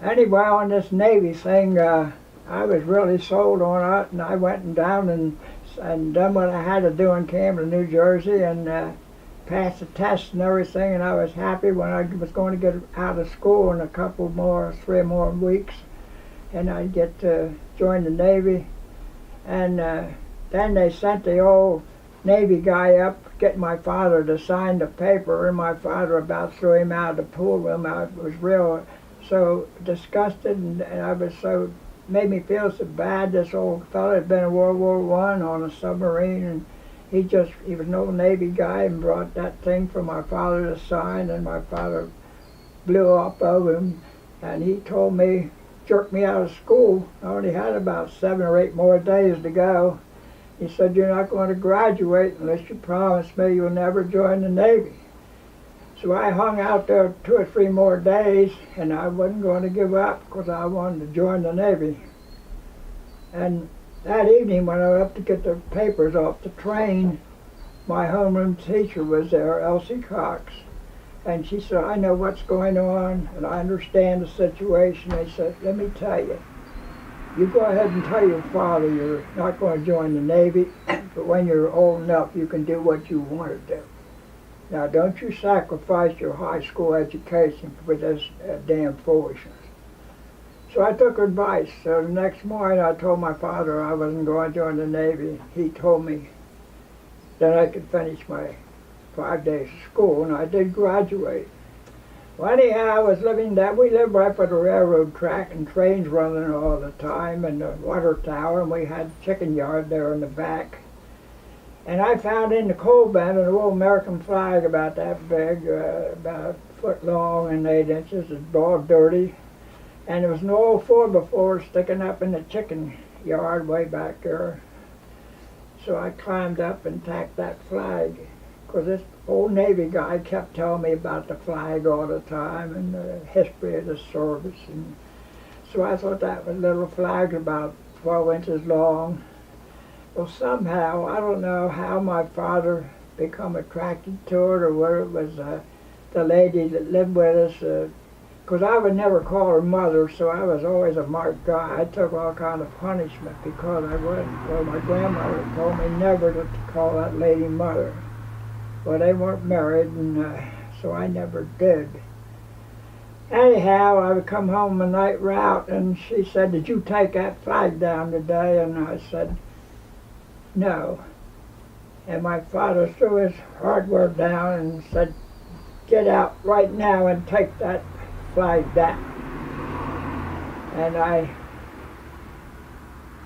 Anyway, on this Navy thing, I was really sold on it, and I went and down and done what I had to do in Camden, New Jersey, and passed the test and everything, and I was happy when I was going to get out of school in a couple more, 3 more weeks, and I'd get to join the Navy. And then they sent the old Navy guy up, getting my father to sign the paper, and my father about threw him out of the pool room. I was real so disgusted, and I was so, made me feel so bad. This old fellow had been in World War I on a submarine, and he was an old Navy guy and brought that thing for my father to sign, and my father blew up over him, and he told me, jerked me out of school. I only had about 7 or 8 more days to go. He said, "You're not going to graduate unless you promise me you'll never join the Navy." So I hung out there 2 or 3 more days, and I wasn't going to give up because I wanted to join the Navy. And that evening when I went up to get the papers off the train, my homeroom teacher was there, Elsie Cox. And she said, "I know what's going on, and I understand the situation." They said, "Let me tell you, you go ahead and tell your father you're not going to join the Navy, but when you're old enough, you can do what you want to do. Now, don't you sacrifice your high school education for this damn foolishness." So I took her advice. So the next morning, I told my father I wasn't going to join the Navy. He told me that I could finish my 5 days of school, and I did graduate. Well, anyhow, I was living that. We lived right by the railroad track, and trains running all the time, and the water tower, and we had a chicken yard there in the back. And I found in the coal bin an old American flag about that big, about a foot long and 8 inches. It's all dirty. And there was an old 4x4 sticking up in the chicken yard way back there. So I climbed up and tacked that flag, because this old Navy guy kept telling me about the flag all the time and the history of the service. And so I thought that was a little flag about 12 inches long. Well, somehow, I don't know how my father become attracted to it, or whether it was the lady that lived with us, because I would never call her mother, so I was always a marked guy. I took all kind of punishment because I wasn't. Well, my grandmother told me never to call that lady mother. Well, they weren't married, and so I never did. Anyhow, I would come home a night route, and she said, "Did you take that flag down today?" And I said, "No." And my father threw his hardware down and said, "Get out right now and take that flag down." And I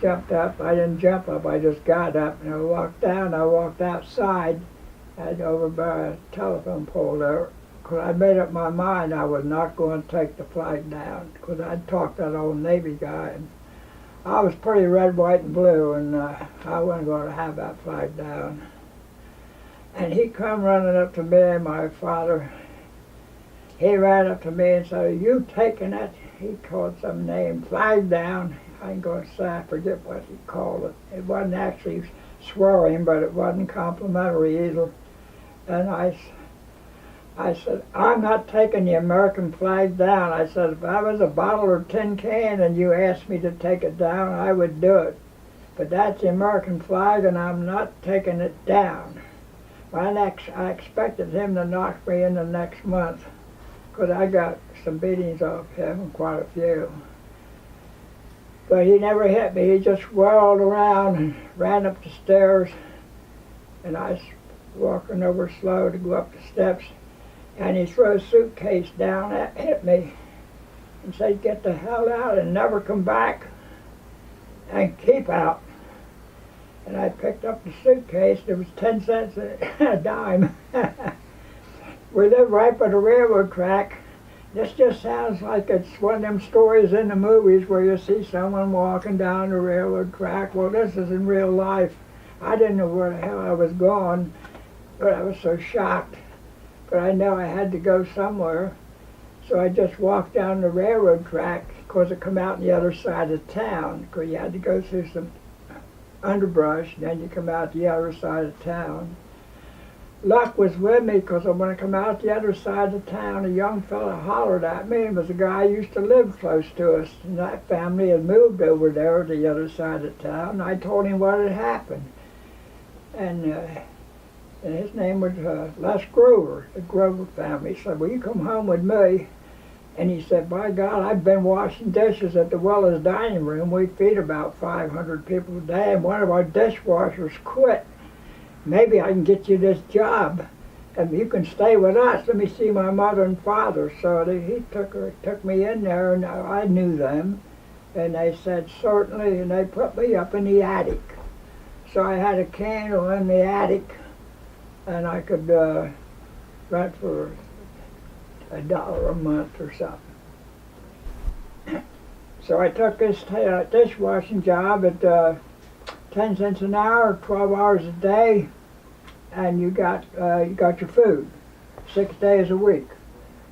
jumped up. I didn't jump up, I just got up and I walked down. I walked outside and over by a telephone pole there, because I made up my mind I was not going to take the flag down, because I'd talked to that old Navy guy, and I was pretty red, white, and blue, and I wasn't going to have that flag down. And he come running up to me, and my father, he ran up to me and said, "Are you taking that," he called some name, "flag down?" I ain't going to say, I forget what he called it. It wasn't actually swearing, but it wasn't complimentary either. And I said, "I'm not taking the American flag down." I said, "If I was a bottle or tin can and you asked me to take it down, I would do it. But that's the American flag, and I'm not taking it down." Well, I expected him to knock me in the next month, because I got some beatings off him, quite a few. But he never hit me. He just whirled around and ran up the stairs, and I was walking over slow to go up the steps, and he threw a suitcase down at me and said, "Get the hell out and never come back, and keep out." And I picked up the suitcase. There was 10 cents a dime. We lived right by the railroad track. This just sounds like it's one of them stories in the movies where you see someone walking down the railroad track. Well, this is in real life. I didn't know where the hell I was going, but I was so shocked. But I know I had to go somewhere, so I just walked down the railroad track, because it come out on the other side of town, because you had to go through some underbrush, and then you come out the other side of town. luck was with me, because when I come out the other side of town, a young fella hollered at me. It was a guy who used to live close to us, and that family had moved over there to the other side of town. And I told him what had happened, and his name was Les Grover, the Grover family. He said, "Will you come home with me?" And he said, "By God, I've been washing dishes at the Willis dining room. We feed about 500 people a day, and one of our dishwashers quit. Maybe I can get you this job, and you can stay with us. Let me see my mother and father." So he took me in there, and I knew them. And they said, "Certainly," and they put me up in the attic. So I had a candle in the attic, and I could rent for $1 a month or something. So I took this dishwashing job at 10 cents an hour, 12 hours a day, and you got your food 6 days a week,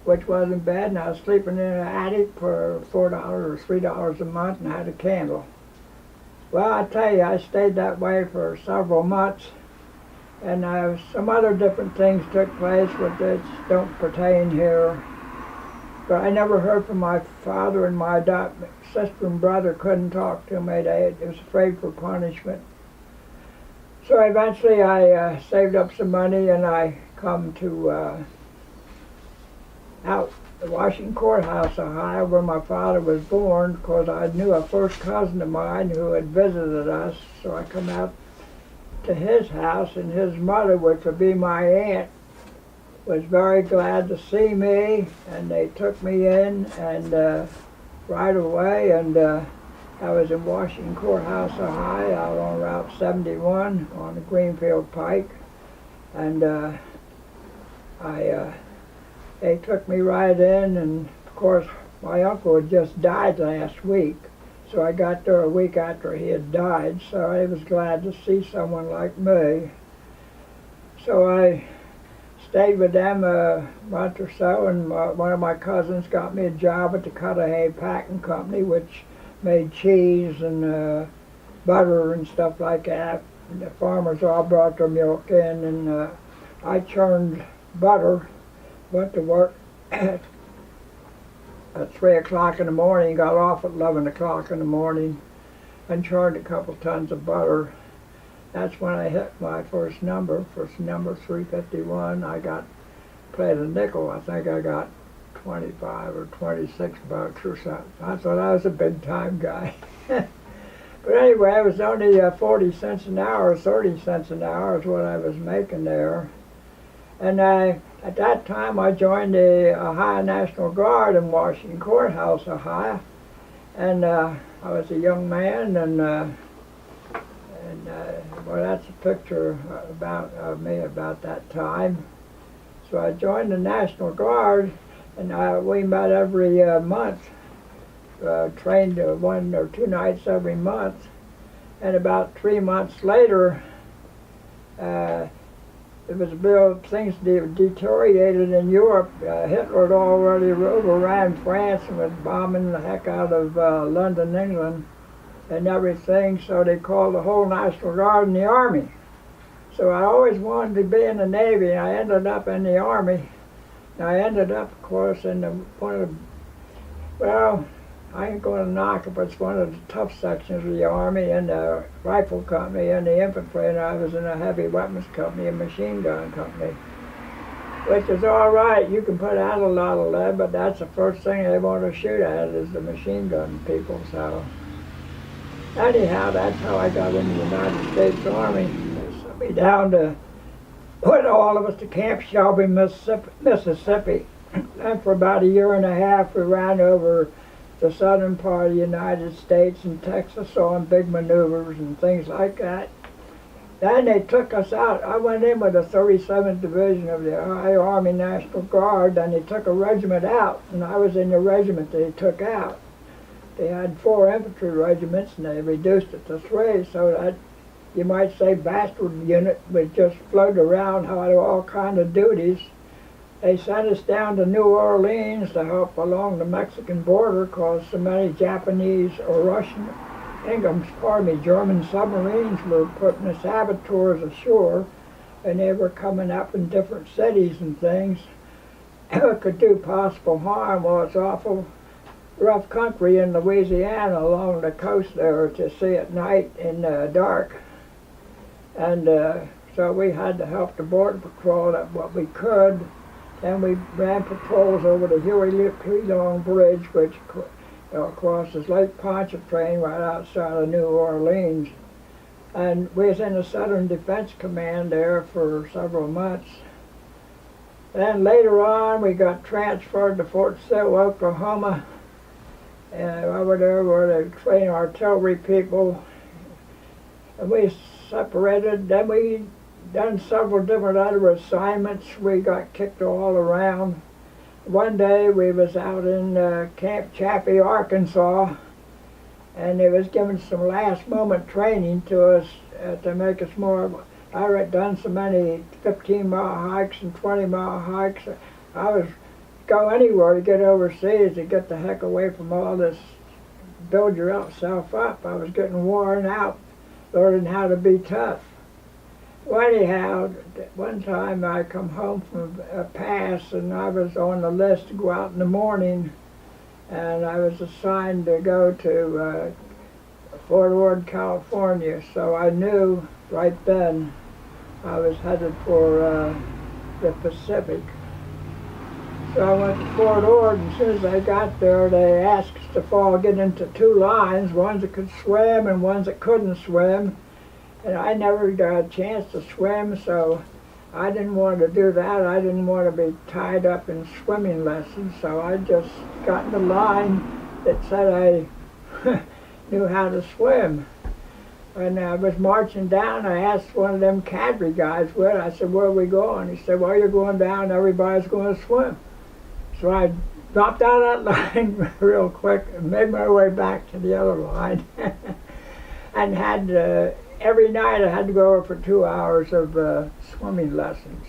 which wasn't bad. And I was sleeping in an attic for $4 or $3 a month, and I had a candle. Well, I tell you, I stayed that way for several months, and some other different things took place which don't pertain here. But I never heard from my father, and my sister and brother couldn't talk to me. They was afraid for punishment. So eventually I saved up some money, and I come to out the Washington Courthouse, Ohio, where my father was born, because I knew a first cousin of mine who had visited us. So I come out to his house, and his mother, which would be my aunt, was very glad to see me, and they took me in, and right away, and I was in Washington Courthouse, Ohio, out on Route 71 on the Greenfield Pike, and they took me right in, and of course my uncle had just died last week. So I got there a week after he had died, so I was glad to see someone like me. So I stayed with them a month or so, and one of my cousins got me a job at the Cudahy Packing Company, which made cheese and butter and stuff like that. And the farmers all brought their milk in, and I churned butter, went to work at 3 o'clock in the morning, got off at 11 o'clock in the morning, and churned a couple tons of butter. That's when I hit my first number 351. I played a nickel. I think I got 25 or 26 bucks or something. I thought I was a big time guy. But anyway, it was only 40 cents an hour, 30 cents an hour is what I was making there. And at that time, I joined the Ohio National Guard in Washington Courthouse, Ohio. And I was a young man, and well, that's a picture of me about that time. So I joined the National Guard, and we met every month, trained 1 or 2 nights every month. And about 3 months later, it was built, things deteriorated in Europe. Hitler had already overran France and was bombing the heck out of London, England, and everything, so they called the whole National Guard in the Army. So I always wanted to be in the Navy, and I ended up in the Army. And I ended up, of course, in one of the, well, I ain't going to knock it, but it's one of the tough sections of the Army, and the rifle company, and the infantry, and I was in a heavy weapons company, a machine gun company, which is all right. You can put out a lot of lead, but that's the first thing they want to shoot at is the machine gun people. So anyhow, that's how I got in the United States Army. They sent me down to, with all of us, to Camp Shelby, Mississippi. And for about 1.5 years, we ran over the southern part of the United States and Texas on big maneuvers and things like that. Then they took us out. I went in with the 37th Division of the Ohio Army National Guard, and they took a regiment out, and I was in the regiment they took out. They had 4 infantry regiments, and they reduced it to 3, so that, you might say, bastard unit would just float around, had all kind of duties. They sent us down to New Orleans to help along the Mexican border, because so many Japanese or German submarines were putting the saboteurs ashore and they were coming up in different cities and things. It could do possible harm. Well, it's awful rough country in Louisiana along the coast there to see at night in the dark. And so we had to help the Border Patrol at what we could. Then we ran patrols over the Huey-Long Bridge, which crosses Lake Pontchartrain right outside of New Orleans. And we was in the Southern Defense Command there for several months. Then later on, we got transferred to Fort Sill, Oklahoma. And over there where they train artillery people. And we separated. Then we done several different other assignments. We got kicked all around. One day we was out in Camp Chaffee, Arkansas, and they was giving some last moment training to us to make us more. I had done so many 15-mile hikes and 20-mile hikes. I was go anywhere to get overseas to get the heck away from all this build yourself up. I was getting worn out learning how to be tough. Well, anyhow, one time I come home from a pass and I was on the list to go out in the morning, and I was assigned to go to Fort Ord, California. So I knew right then I was headed for the Pacific. So I went to Fort Ord, and as soon as I got there, they asked us to get into two lines, ones that could swim and ones that couldn't swim. And I never got a chance to swim, so I didn't want to do that. I didn't want to be tied up in swimming lessons, so I just got in the line that said I knew how to swim. When I was marching down, I asked one of them cadre guys where. I said, "Where are we going?" He said, "Well, you're going down, everybody's going to swim." So I dropped out of that line real quick and made my way back to the other line and had every night I had to go over for 2 hours of swimming lessons,